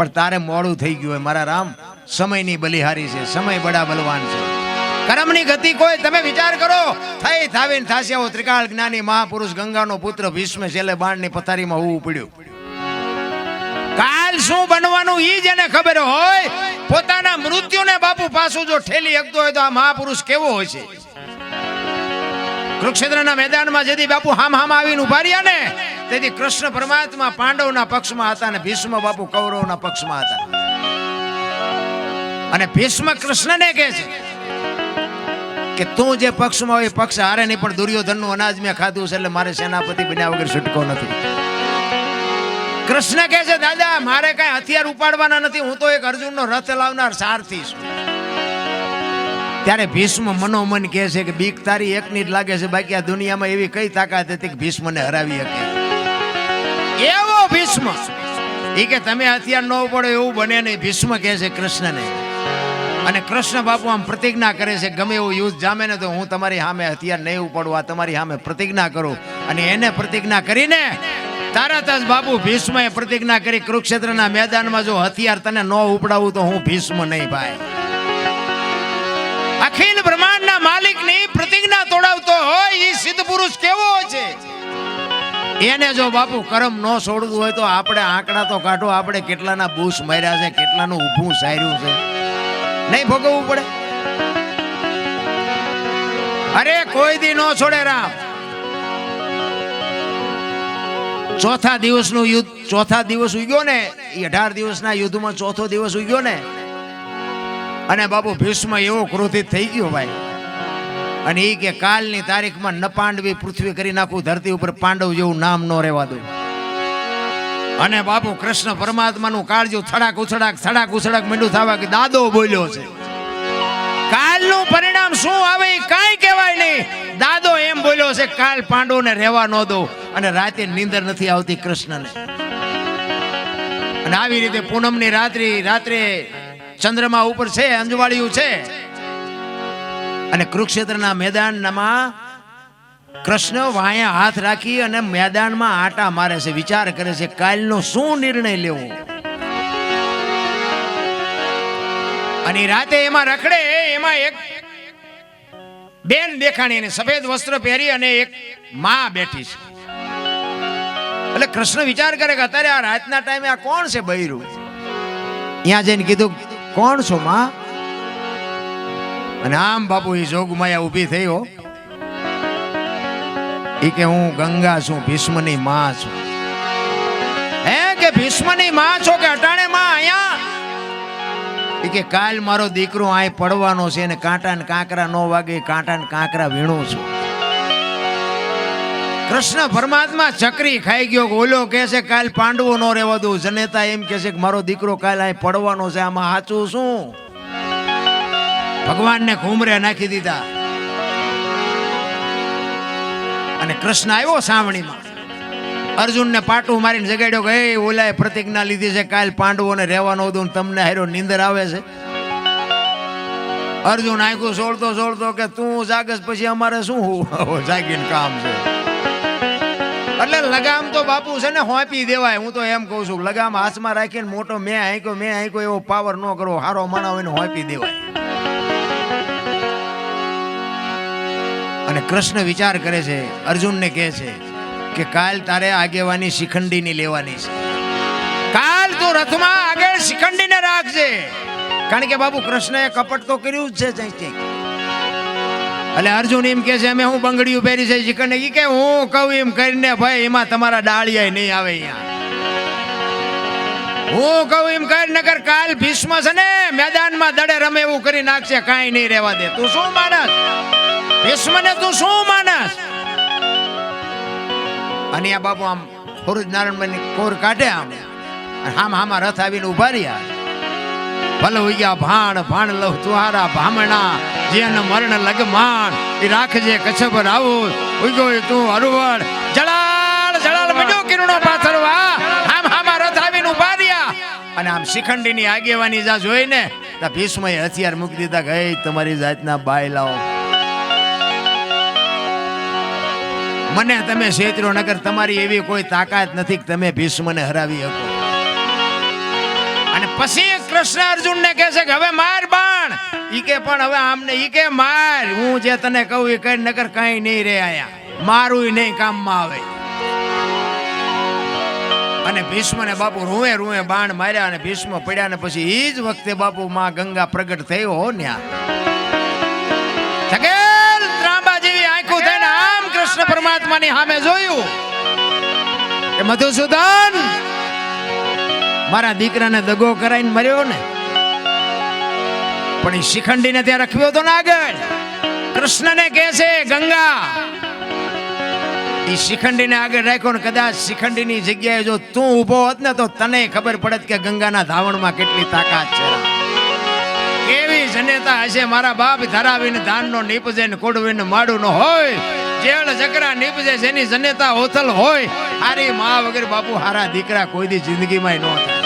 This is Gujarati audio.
પણ તારે મોડું થઈ ગયું હોય મારા રામ. સમયની બલિહારી છે, સમય બડા બલવાન છે. કર્મની ગતિ કોઈ તમે વિચાર કરો. થઈ થાવીને થાશે આવો ત્રિકાળ જ્ઞાની મહાપુરુષ ગંગાનો પુત્ર ભીષ્મ છેલ્લે બાણની પથારીમાં હોવું પડ્યું. કાલ શું બનવાનું ઈ જેને ખબર હોય, પોતાના મૃત્યુને બાપુ પાછું જો ઠેલી શકતો હોય તો આ મહાપુરુષ કેવો હોય છે. કુરુક્ષેત્રના મેદાનમાં જેથી બાપુ હામ આવીને ઉભા રહ્યા ને, તેથી કૃષ્ણ પરમાત્મા પાંડવના પક્ષમાં હતા અને ભીષ્મ બાપુ કૌરવના પક્ષમાં હતા. અને ભીષ્મ કૃષ્ણને કહે છે કે તું જે પક્ષમાં હોય પક્ષ હારે નહીં, પણ દુર્યોધનનું અનાજ મેં ખાધું છે એટલે મારે સેનાપતિ બન્યા વગર છૂટકો નથી. કૃષ્ણ કહે છે દાદા મારે કઈ હથિયાર ઉપાડવાના નથી, હું તો એક અર્જુનનો રથ લાવનાર સારથી છું. ત્યારે ભીષ્મ મનોમન કહે છે કે બીક તારી એકની જ લાગે છે, બાકી આ દુનિયામાં એવી કઈ તાકાત હતી કે ભીષ્મને હરાવી શકે. એવો ભીષ્મ એ કે તમે હથિયાર ન ઉપાડો એવું બને નહીં. ભીષ્મ કહે છે કૃષ્ણને, અને કૃષ્ણ બાપુ આમ પ્રતિજ્ઞા કરે છે ગમે એવું યુદ્ધ જામે ને તો હું તમારી સામે હથિયાર નહીં ઉપાડું, આ તમારી સામે પ્રતિજ્ઞા કરું. અને એને પ્રતિજ્ઞા કરીને તરત જ બાપુ ભીષ્મએ પ્રતિજ્ઞા કરી કુરુક્ષેત્રના મેદાનમાં જો હથિયાર તને ન ઉપડાવું તો હું ભીષ્મ નહીં ભાઈ. અખિલ બ્રહ્માંડના માલિકની પ્રતિજ્ઞા તોડાવતો હોય એ સિદ્ધ પુરુષ કેવો છે. એને જો બાપુ કરમ ન છોડવું હોય તો આપણે આંકડા તો કાઢો, આપણે કેટલાના બૂસ માર્યા છે, કેટલાનું ઊભું સાર્યું છે, નહીં ભોગવવું પડે. અરે કોઈ દી ન છોડે રામ. ચોથા દિવસનું યુદ્ધ, ચોથા દિવસ ઉગ્યો ને, 18 દિવસના યુદ્ધમાં ચોથો દિવસ ઉગ્યો ને, અને બાપુ ભીષ્મ એવો ક્રોધિત થઈ ગયો ભાઈ. અને એ કે કાલની તારીખમાં ન પાંડવી પૃથ્વી કરી નાખું, ધરતી ઉપર પાંડવ જેવું નામ ન રહેવા દઉં. અને બાપુ કૃષ્ણ પરમાત્માનું કાળજું થડાક ઉછડાક મીંડું થવા કે દાદો બોલ્યો છે. કાલનું પરિણામ શું આવે કાંઈ કહેવાય નહીં. દાદો એમ બોલ્યો છે કાલ પાંડવોને રહેવા ન દો. અને રાતે નીંદર નથી આવતી કૃષ્ણને. અને આવી રીતે પૂનમની રાત્રે ચંદ્રમા ઉપર છે, અંજવાળિયું છે, અને કુરુક્ષેત્રના મેદાનમાં કૃષ્ણ વાયા હાથ રાખી અને મેદાનમાં આટા મારે છે, વિચાર કરે છે કાલનો શું નિર્ણય લેવો. અને રાતે એમાં રખડે, એમાં એક બેન દેખાણી, એને સફેદ વસ્ત્ર પહેરી અને એક માં બેઠી છે. એટલે કૃષ્ણ વિચાર કરે કે અત્યારે આ રાતના ટાઈમે આ કોણ છે બૈરું. ત્યાં જઈને કીધું કોણ છો માં? અને આમ બાપુ એ જોગમાયા ઊભી થઈ હો. એ કે હું ગંગા છું, ભીષ્મની માં છું. હે કે ભીષ્મની માં છો કે અટાણે માં અહીંયા? એ કે કાલ મારો દીકરો અહીં પડવાનો છે અને કાંટા ને કાંકરા નો વાગે, કાંટા ને કાંકરા વીણું છું. કૃષ્ણ પરમાત્મા ચકરી ખાઈ ગયો. ઓલો કહે છે કાલ પાંડવો નો રહેવા દઉં, જનેતા એમ કહે છે કે મારો દીકરો કાલ અહીં પડવાનો છે. આમાં સાચું શું? ભગવાનને ઘૂમરે નાખી દીધા. અને કૃષ્ણ આવ્યો સાવણીમાં, અર્જુનને પાટું મારીને જગાડ્યો કે એ ઓલાએ પ્રતિજ્ઞા લીધી છે કાલ પાંડવોને રહેવાનો દઉં, તમને હારો નીંદર આવે છે. અર્જુન આંખું સોળતો કે તું જાગસ પછી અમારે શું જાગીને કામ છે. એટલે લગામ તો બાપુ છે ને હોંપી દેવાય. હું તો એમ કઉ છું લગામ હાથમાં રાખીને મોટો મેં આંક્યો એવો પાવર ન કરો. હારો માણા હોય ને હોંપી દેવાય. અને કૃષ્ણ વિચાર કરે છે, અર્જુનને કહે છે કે કાલ તારે આગેવાની શિખંડીની લેવાની છે. કાલ તું રથમાં આગળ શિખંડીને રાખજે. કારણ કે બાપુ કૃષ્ણએ કપટ તો કર્યું જ છે. એટલે અર્જુન એમ કે છે અમે હું બંગડીયું પહેરી છે શિખંડ. ઈ કે હું કહું એમ કરીને ભાઈ એમાં તમારા ડાળિયા નહીં આવે. અહીંયા હું કહું એમ કર નકર કાલ ભીષ્મ છે ને મેદાનમાં દડે રમે એવું કરી નાખશે, કાંઈ નહીં રહેવા દે. તું શું માનસ ભીષ્મને? તું શું માનસ? અને આ બાપુ આમ ફોરજ નારાયણ કોર કાઢે, આમ હામાં રથ આવીને ઉભા રહ્યા. ભલે હોઈ ગયા ભાણ લવ તુહારા ભામણા, જેન મરણ લગમાન એ રાખજે કચ્છભર આવું. ઉગ્યો તું હરુવડ જળાળ બન્યો કિરણો પાથરવા. આમ હામાં રથ આવીને ઉભા રહ્યા. અને આમ શિખંડીની આગેવાની જા જોઈને ભીષ્મએ હથિયાર મૂકી દીધા કે તમારી જાતના બાય લાવો, મને તમે છેતરો નગર. તમારી એવી કોઈ તાકાત નથી કે તમે ભીષ્મને હરાવી શકો. અને પછી કૃષ્ણ અર્જુન ને કહે છે કે હવે માર બાણ. ઈ કે પણ હવે આમને ઈ કે માર, હું જે તને કહું એ કઈ નગર કઈ નહીં રે આયા, મારું નહીં કામમાં આવે. અને ભીષ્મ ને બાપુ રૂએ રૂએ બાણ માર્યા અને ભીષ્મ પડ્યા ને પછી ઈ જ વખતે બાપુ માં ગંગા પ્રગટ થયો હો ન્યા. સગેલ ત્રાંબા જેવી આંખો થઈને આમ કૃષ્ણ પરમાત્માની સામે જોયું કે મધુસૂદન મારા દીકરાને દગો કરાઈને મર્યો ને, પણ એ શિખંડીને ત્યાં રખવ્યો તો ને આગળ. કૃષ્ણને કહે છે ગંગા, એ શિખંડીને આગળ રાખ્યો ને કદાચ શિખંડીની જગ્યાએ જો તું ઊભો હોત ને તો તને ખબર પડત કે ગંગાના ધાવણમાં કેટલી તાકાત છે, કેવી જનેતા હશે. મારા બાપ ધરાવીને ધાનનો નીપજે ને કોડવીને માડું ન હોય, જેળ જકરા નીપજે જેની જનેતા હોથલ હોય. હારી માં વગર બાપુ હારા દીકરા કોઈ દી જિંદગીમાં ન થાય.